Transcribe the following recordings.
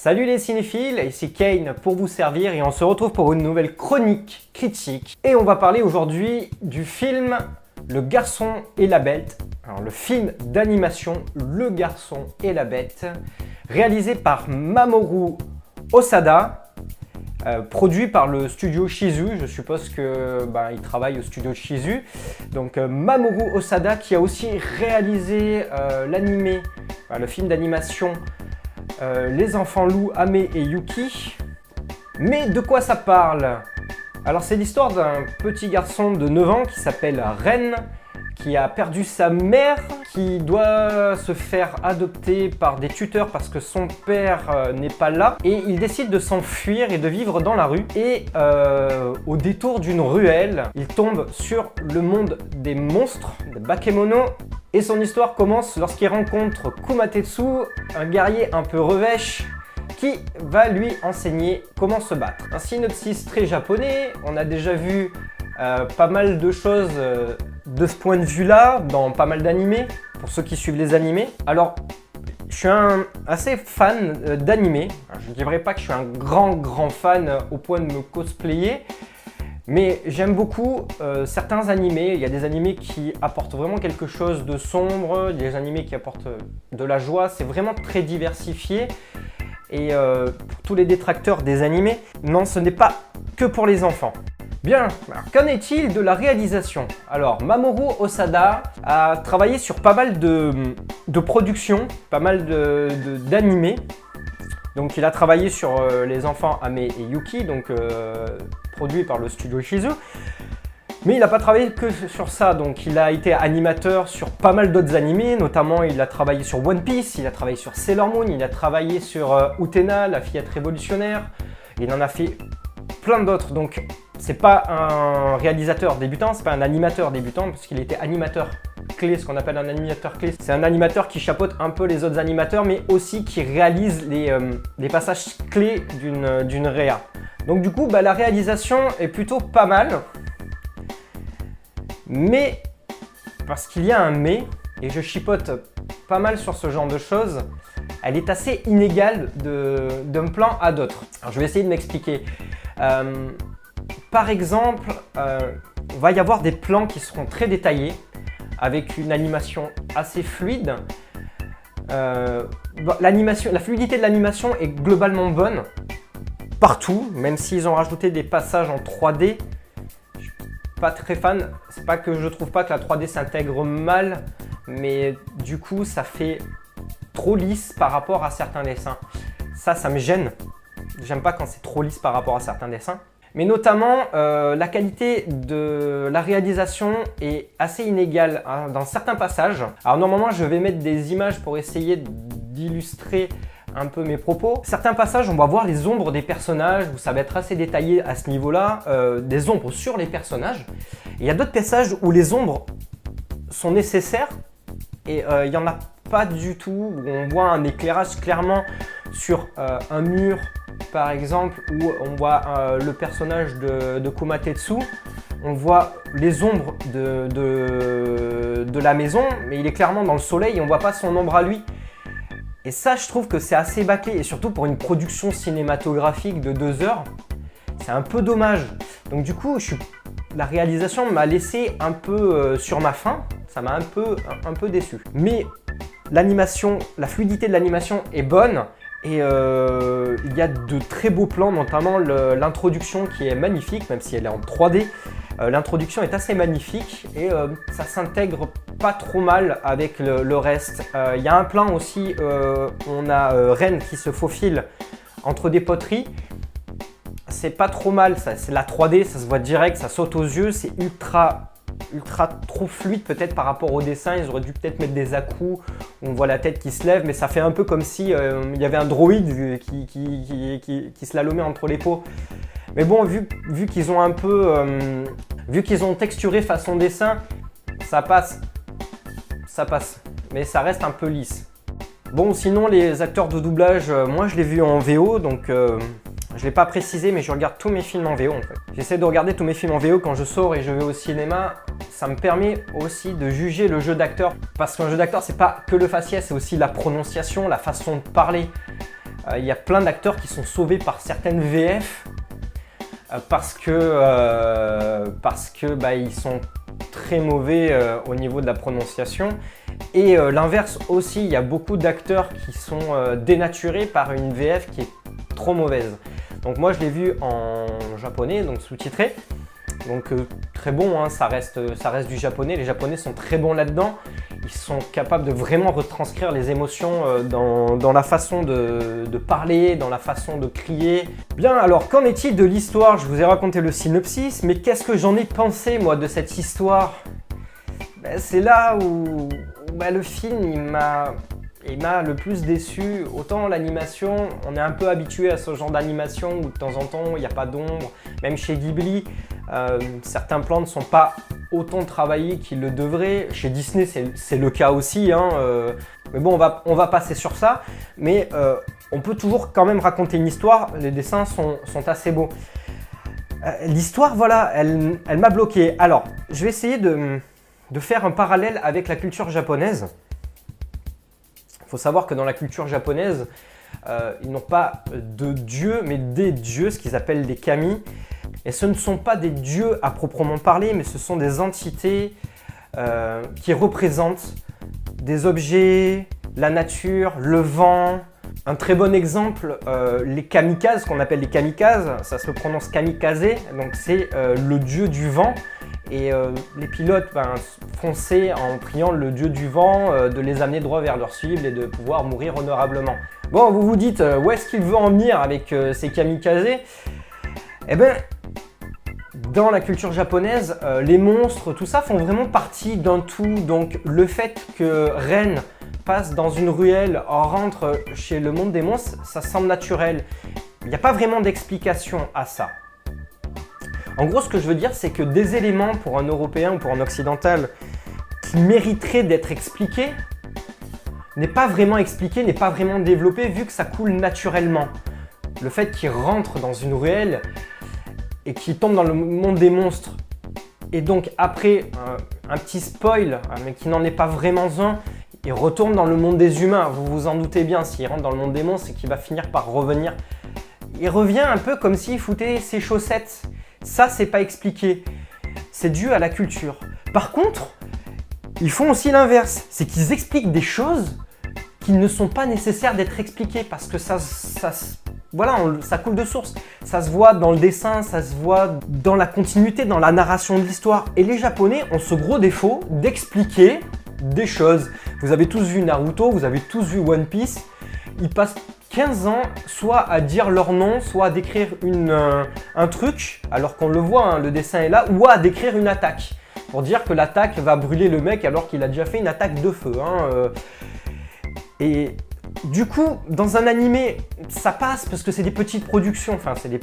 Salut les cinéphiles, ici Kane pour vous servir et on se retrouve pour une nouvelle chronique critique. Et on va parler aujourd'hui du film Le Garçon et la Bête. Alors le film d'animation Le Garçon et la Bête, réalisé par Mamoru Hosoda, produit par le studio Shizu. Je suppose que il travaille au studio Shizu. Donc Mamoru Hosoda qui a aussi réalisé l'animé, le film d'animation Les Enfants Loups, Ame et Yuki. Mais de quoi ça parle? Alors c'est l'histoire d'un petit garçon de 9 ans qui s'appelle Ren, qui a perdu sa mère, qui doit se faire adopter par des tuteurs parce que son père n'est pas là. Et il décide de s'enfuir et de vivre dans la rue. Et au détour d'une ruelle, il tombe sur le monde des monstres, des bakemono. Et son histoire commence lorsqu'il rencontre Kumatetsu, un guerrier un peu revêche, qui va lui enseigner comment se battre. Un synopsis très japonais, on a déjà vu pas mal de choses de ce point de vue-là, dans pas mal d'animés, pour ceux qui suivent les animés. Alors, je suis assez fan d'animés. Je ne dirais pas que je suis un grand fan au point de me cosplayer, mais j'aime beaucoup certains animés. Il y a des animés qui apportent vraiment quelque chose de sombre, des animés qui apportent de la joie. C'est vraiment très diversifié. Et pour tous les détracteurs des animés, non, ce n'est pas que pour les enfants. Bien, qu'en est-il de la réalisation? Alors, Mamoru Hosoda a travaillé sur pas mal de productions, pas mal d'animés. Donc, il a travaillé sur Les Enfants Ame et Yuki, donc produit par le studio Shizu. Mais il n'a pas travaillé que sur ça, donc il a été animateur sur pas mal d'autres animés, notamment il a travaillé sur One Piece, il a travaillé sur Sailor Moon, il a travaillé sur Utena, la fillette révolutionnaire, il en a fait plein d'autres. Donc c'est pas un réalisateur débutant, c'est pas un animateur débutant, parce qu'il était animateur clé, ce qu'on appelle un animateur clé. C'est un animateur qui chapeaute un peu les autres animateurs, mais aussi qui réalise les passages clés d'une réa. Donc du coup, la réalisation est plutôt pas mal. Mais, parce qu'il y a un mais, et je chipote pas mal sur ce genre de choses, elle est assez inégale d'un plan à d'autres. Alors je vais essayer de m'expliquer. Par exemple, il va y avoir des plans qui seront très détaillés, avec une animation assez fluide. La fluidité de l'animation est globalement bonne, partout, même s'ils ont rajouté des passages en 3D. Pas très fan, c'est pas que je trouve pas que la 3D s'intègre mal, mais du coup ça fait trop lisse par rapport à certains dessins. Ça me gêne. J'aime pas quand c'est trop lisse par rapport à certains dessins. Mais notamment, la qualité de la réalisation est assez inégale dans certains passages. Alors normalement, je vais mettre des images pour essayer d'illustrer un peu mes propos. Certains passages, on va voir les ombres des personnages, où ça va être assez détaillé à ce niveau-là, des ombres sur les personnages. Et il y a d'autres passages où les ombres sont nécessaires et il n'y en a pas du tout, où on voit un éclairage clairement sur un mur, par exemple, où on voit le personnage de Kumatetsu. On voit les ombres de la maison, mais il est clairement dans le soleil et on ne voit pas son ombre à lui. Et ça, je trouve que c'est assez bâclé, et surtout pour une production cinématographique de 2 heures, c'est un peu dommage. Donc du coup, la réalisation m'a laissé un peu sur ma faim, ça m'a un peu déçu. Mais l'animation, la fluidité de l'animation est bonne, et il y a de très beaux plans, notamment l'introduction qui est magnifique, même si elle est en 3D. L'introduction est assez magnifique et ça s'intègre pas trop mal avec le reste. Il y a un plan aussi, on a Ren qui se faufile entre des poteries. C'est pas trop mal, c'est la 3D, ça se voit direct, ça saute aux yeux, c'est ultra trop fluide peut-être par rapport au dessin. Ils auraient dû peut-être mettre des à-coups où on voit la tête qui se lève, mais ça fait un peu comme si il y avait un droïde qui slalomait entre les pots. Mais bon, vu qu'ils ont vu qu'ils ont texturé façon dessin, ça passe, mais ça reste un peu lisse. Bon, sinon les acteurs de doublage, moi je l'ai vu en VO, donc je ne l'ai pas précisé, mais je regarde tous mes films en VO en fait. J'essaie de regarder tous mes films en VO quand je sors et je vais au cinéma. Ça me permet aussi de juger le jeu d'acteur, parce qu'un jeu d'acteur c'est pas que le faciès, c'est aussi la prononciation, la façon de parler. Il y a plein d'acteurs qui sont sauvés par certaines VF parce que ils sont très mauvais au niveau de la prononciation. Et l'inverse aussi, il y a beaucoup d'acteurs qui sont dénaturés par une VF qui est trop mauvaise. Donc moi je l'ai vu en japonais, donc sous-titré. Donc très bon, hein, ça reste du japonais. Les japonais sont très bons là-dedans. Ils sont capables de vraiment retranscrire les émotions dans la façon de parler, dans la façon de crier. Bien, alors qu'en est-il de l'histoire? Je vous ai raconté le synopsis, mais qu'est-ce que j'en ai pensé moi de cette histoire? C'est là où le film il m'a le plus déçu. Autant l'animation, on est un peu habitué à ce genre d'animation où de temps en temps il n'y a pas d'ombre. Même chez Ghibli, certains plans ne sont pas autant travaillés qu'ils le devraient. Chez Disney, c'est le cas aussi, hein, mais bon, on va passer sur ça. Mais on peut toujours quand même raconter une histoire. Les dessins sont assez beaux. L'histoire, voilà, elle m'a bloqué. Alors, je vais essayer de faire un parallèle avec la culture japonaise. Il faut savoir que dans la culture japonaise, ils n'ont pas de dieux, mais des dieux, ce qu'ils appellent des kami. Et ce ne sont pas des dieux à proprement parler, mais ce sont des entités qui représentent des objets, la nature, le vent. Un très bon exemple, les kamikazes, qu'on appelle les kamikazes, ça se prononce kamikaze, donc c'est le dieu du vent. Et les pilotes fonçaient en priant le dieu du vent de les amener droit vers leur cible et de pouvoir mourir honorablement. Bon, vous vous dites, où est-ce qu'il veut en venir avec ces kamikazes? Eh bien, dans la culture japonaise, les monstres, tout ça font vraiment partie d'un tout. Donc le fait que Ren passe dans une ruelle, rentre chez le monde des monstres, ça semble naturel. Il n'y a pas vraiment d'explication à ça. En gros, ce que je veux dire, c'est que des éléments pour un Européen ou pour un Occidental qui mériteraient d'être expliqués n'est pas vraiment expliqué, n'est pas vraiment développé vu que ça coule naturellement. Le fait qu'il rentre dans une ruelle et qu'il tombe dans le monde des monstres et donc après un petit spoil, mais qui n'en est pas vraiment un, il retourne dans le monde des humains. Vous vous en doutez bien, s'il rentre dans le monde des monstres, c'est qu'il va finir par revenir. Il revient un peu comme s'il foutait ses chaussettes. Ça, c'est pas expliqué. C'est dû à la culture. Par contre, ils font aussi l'inverse. C'est qu'ils expliquent des choses qui ne sont pas nécessaires d'être expliquées parce que ça coule de source. Ça se voit dans le dessin, ça se voit dans la continuité, dans la narration de l'histoire. Et les Japonais ont ce gros défaut d'expliquer des choses. Vous avez tous vu Naruto, vous avez tous vu One Piece. Ils passent 15 ans soit à dire leur nom, soit à décrire un truc, alors qu'on le voit, hein, le dessin est là, ou à décrire une attaque, pour dire que l'attaque va brûler le mec alors qu'il a déjà fait une attaque de feu. Et du coup, dans un animé, ça passe parce que c'est des petites productions, enfin c'est des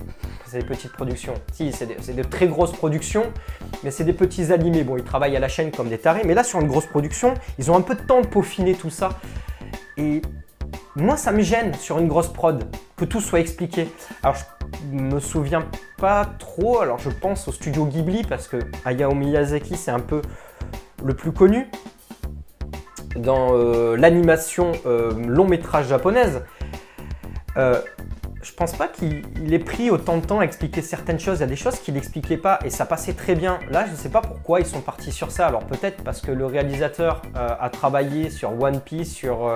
petites productions, si c'est de très grosses productions, mais c'est des petits animés. Bon, ils travaillent à la chaîne comme des tarés, mais là sur une grosse production, ils ont un peu de temps de peaufiner tout ça. Et moi, ça me gêne sur une grosse prod que tout soit expliqué. Alors, je me souviens pas trop. Alors, je pense au studio Ghibli parce que Hayao Miyazaki, c'est un peu le plus connu dans l'animation long métrage japonaise. Je pense pas qu'il ait pris autant de temps à expliquer certaines choses. Il y a des choses qu'il n'expliquait pas et ça passait très bien. Là, je ne sais pas pourquoi ils sont partis sur ça. Alors, peut-être parce que le réalisateur a travaillé sur One Piece, sur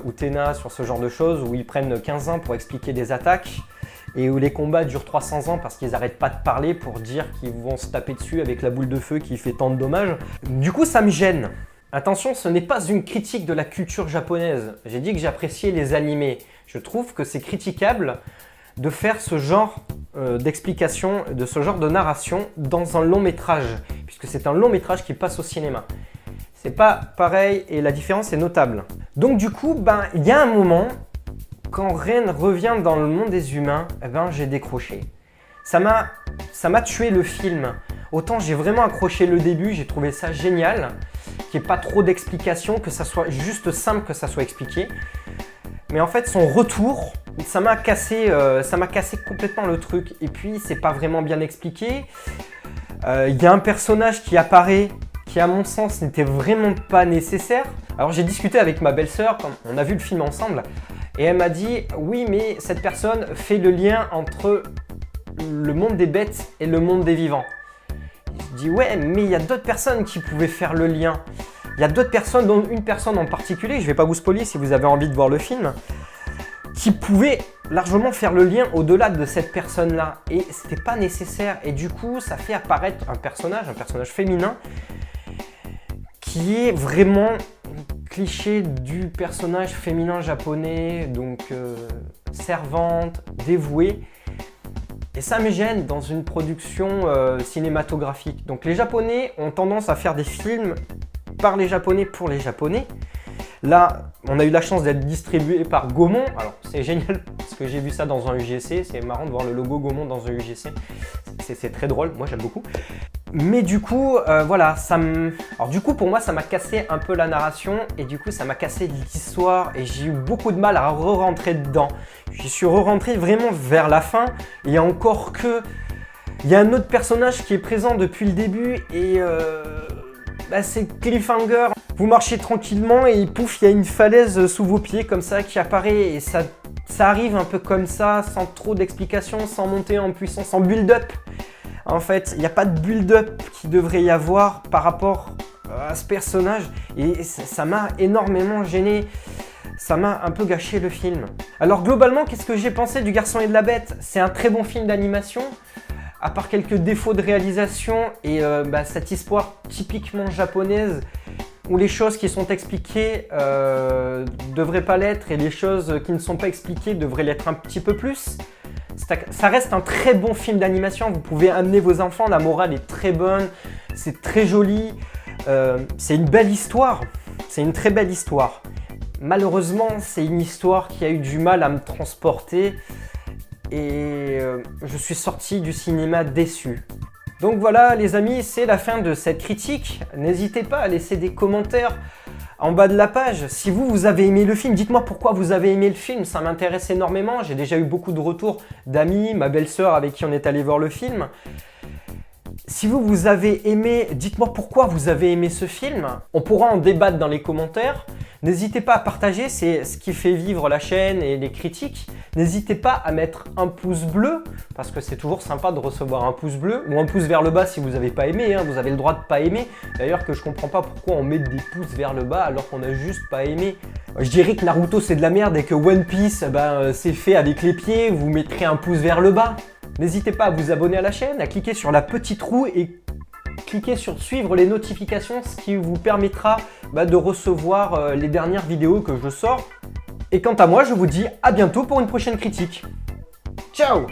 Utena, sur ce genre de choses où ils prennent 15 ans pour expliquer des attaques et où les combats durent 300 ans parce qu'ils n'arrêtent pas de parler pour dire qu'ils vont se taper dessus avec la boule de feu qui fait tant de dommages. Du coup, ça me gêne. Attention, ce n'est pas une critique de la culture japonaise. J'ai dit que j'appréciais les animés. Je trouve que c'est critiquable de faire ce genre d'explication, de ce genre de narration dans un long métrage, puisque c'est un long métrage qui passe au cinéma. C'est pas pareil et la différence est notable. Donc du coup, il y a un moment, quand Ren revient dans le monde des humains, j'ai décroché. Ça m'a tué le film. Autant j'ai vraiment accroché le début, j'ai trouvé ça génial, qu'il n'y ait pas trop d'explications, que ça soit juste simple, que ça soit expliqué. Mais en fait, son retour, ça m'a cassé complètement le truc. Et puis, c'est pas vraiment bien expliqué. Il y a un personnage qui apparaît, qui à mon sens n'était vraiment pas nécessaire. Alors j'ai discuté avec ma belle-sœur, on a vu le film ensemble, et elle m'a dit « Oui, mais cette personne fait le lien entre le monde des bêtes et le monde des vivants. » Je dis « Ouais, mais il y a d'autres personnes qui pouvaient faire le lien. Il y a d'autres personnes, dont une personne en particulier, je ne vais pas vous spoiler si vous avez envie de voir le film, qui pouvait largement faire le lien au-delà de cette personne-là. Et c'était pas nécessaire. Et du coup, ça fait apparaître un personnage féminin, qui est vraiment cliché du personnage féminin japonais, donc servante, dévouée. Et ça me gêne dans une production cinématographique. Donc les Japonais ont tendance à faire des films par les Japonais pour les Japonais. Là, on a eu la chance d'être distribué par Gaumont. Alors c'est génial parce que j'ai vu ça dans un UGC. C'est marrant de voir le logo Gaumont dans un UGC. C'est très drôle, moi j'aime beaucoup. Mais du coup, voilà, alors du coup pour moi ça m'a cassé un peu la narration et du coup ça m'a cassé l'histoire et j'ai eu beaucoup de mal à re-rentrer dedans. J'y suis re-rentré vraiment vers la fin et encore que il y a un autre personnage qui est présent depuis le début et c'est cliffhanger. Vous marchez tranquillement et pouf, il y a une falaise sous vos pieds comme ça qui apparaît et ça arrive un peu comme ça, sans trop d'explications, sans monter en puissance, sans build-up. En fait, il n'y a pas de build-up qui devrait y avoir par rapport à ce personnage et ça m'a énormément gêné. Ça m'a un peu gâché le film. Alors globalement, qu'est-ce que j'ai pensé du Garçon et de la Bête? C'est un très bon film d'animation, à part quelques défauts de réalisation et cette histoire typiquement japonaise où les choses qui sont expliquées devraient pas l'être et les choses qui ne sont pas expliquées devraient l'être un petit peu plus. Ça reste un très bon film d'animation, vous pouvez amener vos enfants, la morale est très bonne, c'est très joli, c'est une belle histoire, c'est une très belle histoire. Malheureusement, c'est une histoire qui a eu du mal à me transporter et je suis sorti du cinéma déçu. Donc voilà les amis, c'est la fin de cette critique. N'hésitez pas à laisser des commentaires en bas de la page. Si vous avez aimé le film, dites-moi pourquoi vous avez aimé le film, ça m'intéresse énormément. J'ai déjà eu beaucoup de retours d'amis, ma belle-sœur avec qui on est allé voir le film. Si vous avez aimé, dites-moi pourquoi vous avez aimé ce film. On pourra en débattre dans les commentaires. N'hésitez pas à partager, c'est ce qui fait vivre la chaîne et les critiques. N'hésitez pas à mettre un pouce bleu, parce que c'est toujours sympa de recevoir un pouce bleu, ou un pouce vers le bas si vous n'avez pas aimé, vous avez le droit de pas aimer. D'ailleurs que je comprends pas pourquoi on met des pouces vers le bas alors qu'on a juste pas aimé. Je dirais que Naruto c'est de la merde et que One Piece c'est fait avec les pieds, vous mettrez un pouce vers le bas. N'hésitez pas à vous abonner à la chaîne, à cliquer sur la petite roue et cliquez sur suivre les notifications, ce qui vous permettra de recevoir les dernières vidéos que je sors. Et quant à moi, je vous dis à bientôt pour une prochaine critique. Ciao!